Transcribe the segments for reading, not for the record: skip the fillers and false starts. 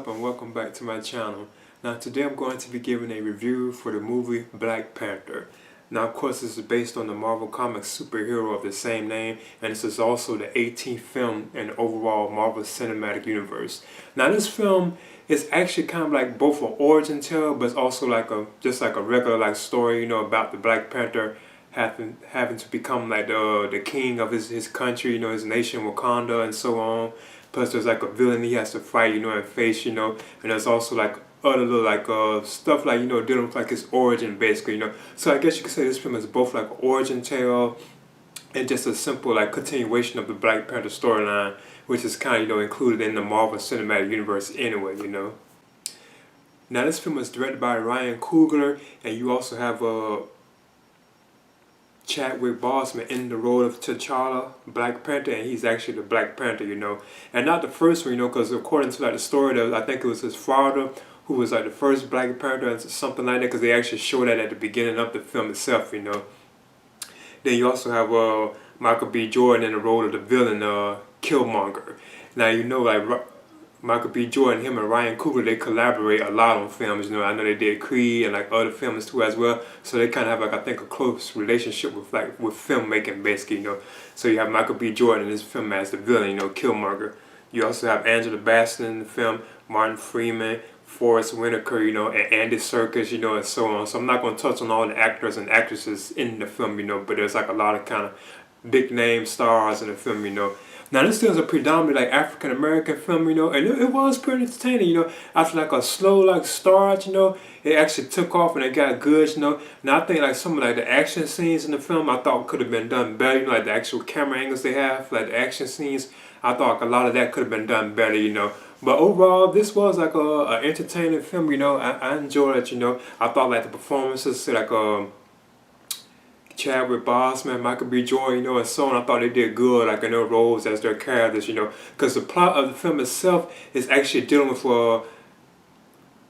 up and welcome back to my channel. Now today I'm going to be giving a review for the movie Black Panther. Now of course this is based on the Marvel Comics superhero of the same name, and this is also the 18th film in the overall Marvel Cinematic Universe. Now this film is actually kind of like both an origin tale, but it's also like just like a regular like story, about the Black Panther having to become like the king of his country, his nation Wakanda and so on. Plus there's like a villain he has to fight, and face, and there's also like other little like stuff like dealing with like his origin basically, So I guess you could say this film is both like an origin tale and just a simple like continuation of the Black Panther storyline, which is kind of included in the Marvel Cinematic Universe anyway. Now this film was directed by Ryan Coogler, and you also have Chadwick Boseman in the role of T'Challa, Black Panther, and he's actually the Black Panther, and not the first one, because according to like the story, I think it was his father who was like the first Black Panther and something like that, because they actually show that at the beginning of the film itself, Then you also have Michael B. Jordan in the role of the villain, Killmonger. Now like Michael B. Jordan, him and Ryan Coogler, they collaborate a lot on films. I know they did Creed and like other films too as well. So they kind of have like I think a close relationship with filmmaking basically. So you have Michael B. Jordan in this film as the villain, Killmonger. You also have Angela Bassett in the film, Martin Freeman, Forrest Whitaker, and Andy Serkis, and so on. So I'm not going to touch on all the actors and actresses in the film, but there's like a lot of kind of big name stars in the film, Now this still is a predominantly like African American film, and it was pretty entertaining, After like a slow like start, it actually took off and it got good, Now I think like some of like the action scenes in the film I thought could have been done better, like the actual camera angles they have, like the action scenes, I thought a lot of that could have been done better, But overall, this was like a entertaining film, I enjoyed it, I thought like the performances, like Chadwick Boseman, Michael B. Jordan, and so on. I thought they did good, like in their roles as their characters, because the plot of the film itself is actually dealing with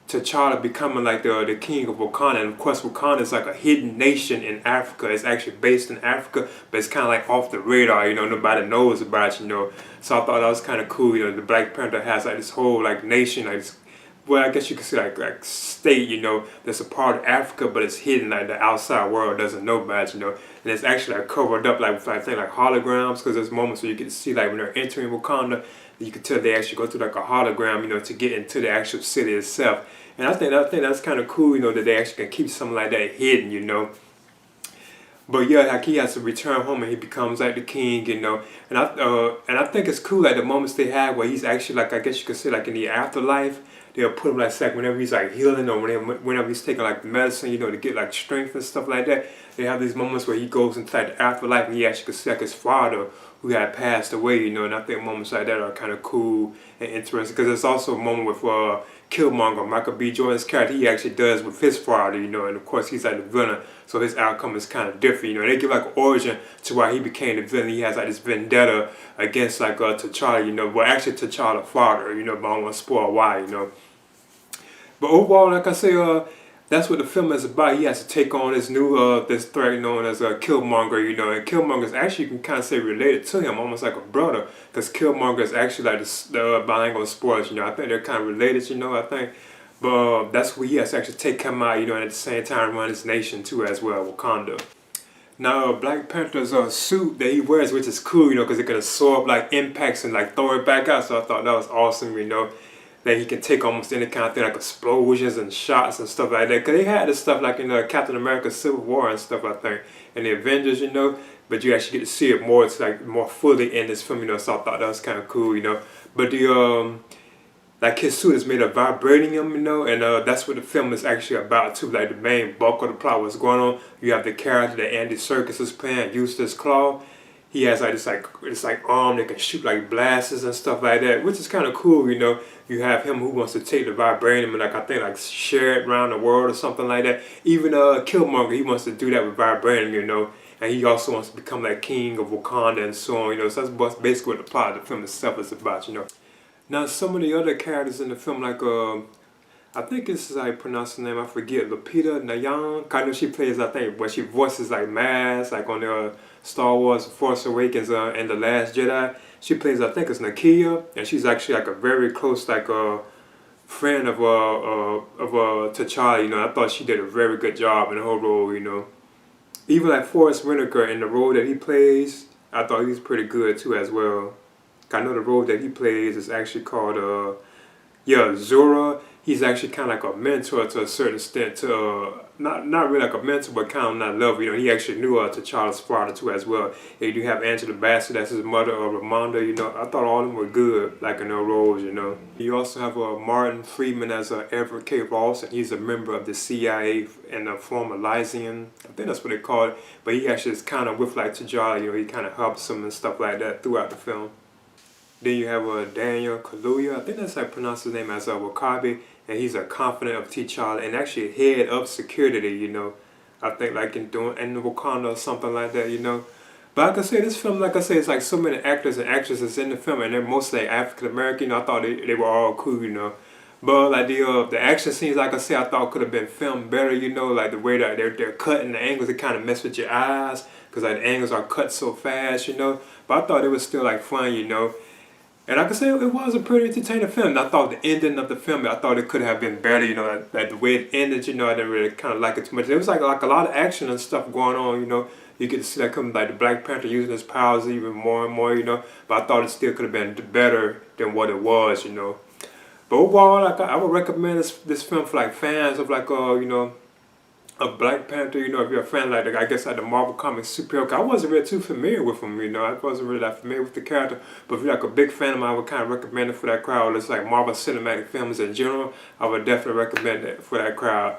T'Challa becoming like the king of Wakanda, and of course Wakanda is like a hidden nation in Africa. It's actually based in Africa, but it's kind of like off the radar, nobody knows about it, So I thought that was kind of cool, the Black Panther has like this whole like nation, like this, well, I guess you could say like state, that's a part of Africa, but it's hidden, like the outside world doesn't know about it, and it's actually like covered up like with I think like holograms, because there's moments where you can see like when they're entering Wakanda, you can tell they actually go through like a hologram, to get into the actual city itself, and I think that's kind of cool, that they actually can keep something like that hidden, But yeah, like he has to return home and he becomes like the king, and I think it's cool like the moments they have where he's actually like I guess you could say like in the afterlife. They'll put him like whenever he's like healing or whenever he's taking like medicine, to get like strength and stuff like that. They have these moments where he goes into like the afterlife and he actually can see like his father who had passed away, and I think moments like that are kind of cool and interesting, because there's also a moment with Killmonger, Michael B. Jordan's character, he actually does with his father, and of course he's like the villain, so his outcome is kind of different, They give like an origin to why he became the villain. He has like this vendetta against like T'Challa, well actually T'Challa's father, but I don't want to spoil why, But overall, like I say, that's what the film is about. He has to take on this new this threat known as Killmonger, and Killmonger is actually, you can kind of say, related to him, almost like a brother, because Killmonger is actually like but I ain't gonna spoil it, I think they're kind of related, I think. But that's where he has to actually take him out, and at the same time run his nation too as well, Wakanda. Now Black Panther's suit that he wears, which is cool, because it can absorb like impacts and like throw it back out, so I thought that was awesome, that he can take almost any kind of thing, like explosions and shots and stuff like that. Because they had this stuff like in Captain America Civil War and stuff, I think, and the Avengers, but you actually get to see it more, it's like more fully in this film, so I thought that was kind of cool, But the, like his suit is made of vibranium, and that's what the film is actually about too, like the main bulk of the plot, what's going on. You have the character that Andy Serkis is playing, Eustace Claw. He has like this arm that can shoot like blasts and stuff like that, which is kind of cool, You have him who wants to take the vibranium and I think like share it around the world or something like that. Even Killmonger, he wants to do that with vibranium, and he also wants to become like king of Wakanda and so on, So that's basically what the plot of the film itself is about, Now some of the other characters in the film, like I think this is how you pronounce the name, I forget, Lupita Nyong. I know she plays, I think, she voices like Maz, like on the Star Wars Force Awakens and The Last Jedi. She plays, I think it's Nakia, and she's actually like a very close, like friend of T'Challa. You know, I thought she did a very good job in her role. You know, even like Forrest Whitaker in the role that he plays, I thought he was pretty good too as well. I know the role that he plays is actually called Zora. He's actually kind of like a mentor to a certain extent. To not really like a mentor, but kind of not love. You know, he actually knew T'Challa's father too as well. And you have Angela Bassett, that's his mother, Ramonda. You know, I thought all of them were good, like in their roles. You know, you also have Martin Freeman as Everett K. Ross, and he's a member of the CIA and a former Lysian. I think that's what they call it. But he actually is kind of with like T'Challa. You know, he kind of helps him and stuff like that throughout the film. Then you have Daniel Kaluuya, I think that's how I pronounce his name, as Wakabi, and he's a confidant of T'Challa and actually head of security, you know. I think like in Wakanda or something like that, you know. But like I said, this film, like I said, it's like so many actors and actresses in the film, and they're mostly African American. You know, I thought they were all cool, you know. But like the action scenes, like I said, I thought could have been filmed better, you know, like the way that they're cutting the angles, it kind of mess with your eyes, because like the angles are cut so fast, you know. But I thought it was still like fun, you know. And like I said, it was a pretty entertaining film. And I thought the ending of the film, I thought it could have been better, you know, like the way it ended, you know, I didn't really kind of like it too much. It was like a lot of action and stuff going on, you know. You get to see that coming, like the Black Panther using his powers even more and more, you know. But I thought it still could have been better than what it was, you know. But overall, like I would recommend this film for like fans of like you know, of Black Panther. You know, if you're a fan like I guess like the Marvel Comics superhero. I wasn't really too familiar with him. You know, I wasn't really that familiar with the character. But if you're like a big fan of mine, I would kind of recommend it for that crowd. It's like Marvel Cinematic Films in general. I would definitely recommend it for that crowd.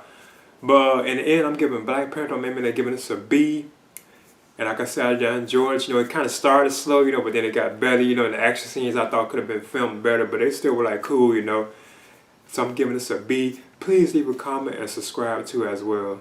But in the end, I'm giving Black Panther, maybe they're giving this a B. And like I said, I enjoyed it. You know, it kind of started slow, you know, but then it got better. You know, and the action scenes I thought could have been filmed better, but they still were like cool, you know. So I'm giving this a B. Please leave a comment and subscribe too as well.